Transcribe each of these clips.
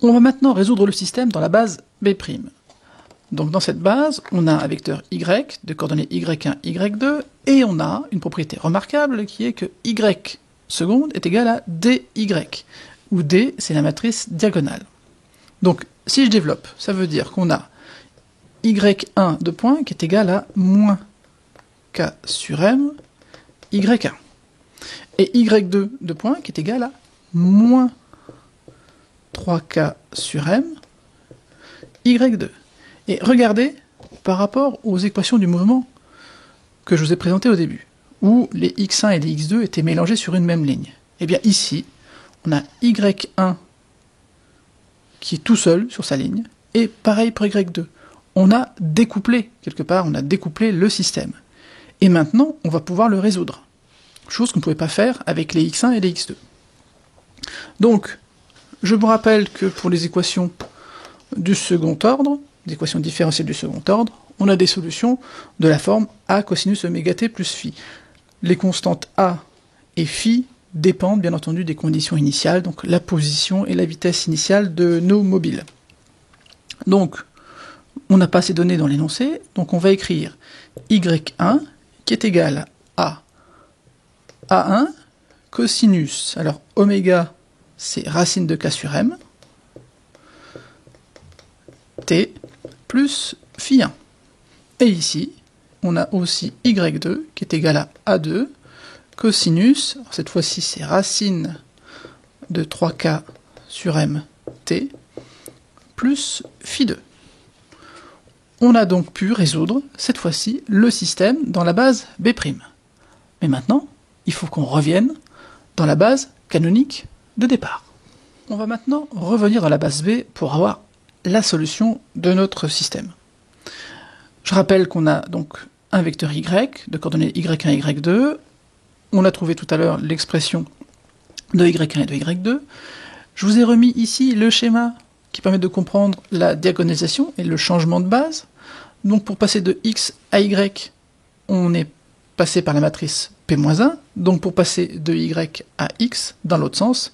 On va maintenant résoudre le système dans la base B'. Donc dans cette base, on a un vecteur y de coordonnées y1, y2, et on a une propriété remarquable qui est que y seconde est égal à dy, où d c'est la matrice diagonale. Donc si je développe, ça veut dire qu'on a y1 de point qui est égal à moins k sur m y1, et y2 de point qui est égal à moins 3k sur m y2. Et regardez, par rapport aux équations du mouvement que je vous ai présentées au début, où les x1 et les x2 étaient mélangés sur une même ligne. Et bien ici, on a y1 qui est tout seul sur sa ligne, et pareil pour y2. On a découplé, quelque part, on a découplé le système. Et maintenant, on va pouvoir le résoudre. Chose qu'on ne pouvait pas faire avec les x1 et les x2. Donc, je vous rappelle que pour les équations du second ordre, des équations différentielles du second ordre, on a des solutions de la forme a cosinus oméga t plus phi. Les constantes a et phi dépendent bien entendu des conditions initiales, donc la position et la vitesse initiale de nos mobiles. Donc, on n'a pas ces données dans l'énoncé, donc on va écrire y1 qui est égal à a1 cosinus, alors oméga c'est racine de k sur m, t plus phi 1. Et ici, on a aussi y2 qui est égal à a2 cosinus, alors cette fois-ci c'est racine de 3k sur m t plus phi 2. On a donc pu résoudre, cette fois-ci, le système dans la base B'. Mais maintenant, il faut qu'on revienne dans la base canonique de départ. On va maintenant revenir dans la base B pour avoir la solution de notre système. Je rappelle qu'on a donc un vecteur y de coordonnées y1, y2. On a trouvé tout à l'heure l'expression de y1 et de y2. Je vous ai remis ici le schéma qui permet de comprendre la diagonalisation et le changement de base. Donc pour passer de x à y, on est passé par la matrice P-1. Donc pour passer de y à x dans l'autre sens,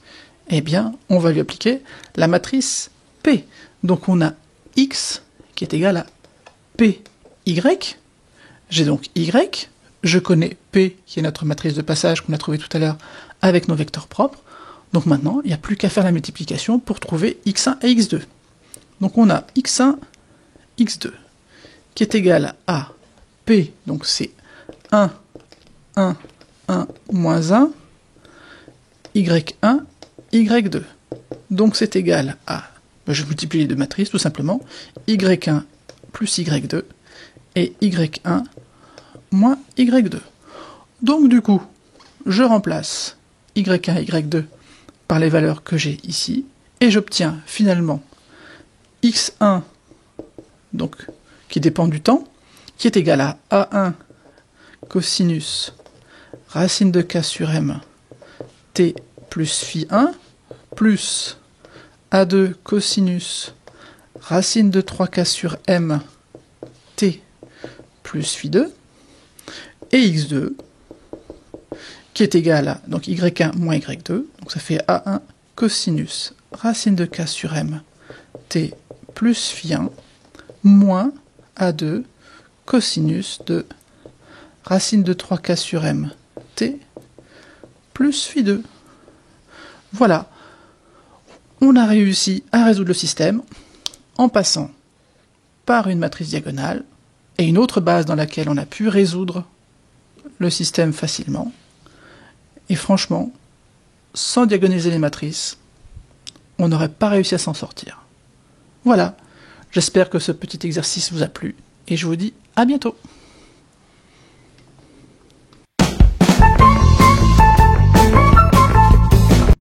eh bien on va lui appliquer la matrice P. Donc on a x qui est égal à py. J'ai donc y, je connais p qui est notre matrice de passage qu'on a trouvé tout à l'heure avec nos vecteurs propres. Donc maintenant, il n'y a plus qu'à faire la multiplication pour trouver x1 et x2. Donc on a x1, x2 qui est égal à p, donc c'est 1, 1, 1, moins 1, y1, y2. Donc c'est égal à, je multiplie les deux matrices tout simplement, y1 plus y2 et y1 moins y2. Donc du coup, je remplace y1 et y2 par les valeurs que j'ai ici, et j'obtiens finalement x1, donc qui dépend du temps, qui est égal à a1 cosinus racine de k sur m t plus phi 1 plus a2 cosinus racine de 3k sur m t plus phi 2 et x2 qui est égal à donc y1 moins y2, donc ça fait a1 cosinus racine de k sur m t plus phi 1 moins a2 cosinus de racine de 3k sur m t plus phi 2. Voilà, on a réussi à résoudre le système en passant par une matrice diagonale et une autre base dans laquelle on a pu résoudre le système facilement. Et franchement, sans diagonaliser les matrices, on n'aurait pas réussi à s'en sortir. Voilà, j'espère que ce petit exercice vous a plu, et je vous dis à bientôt.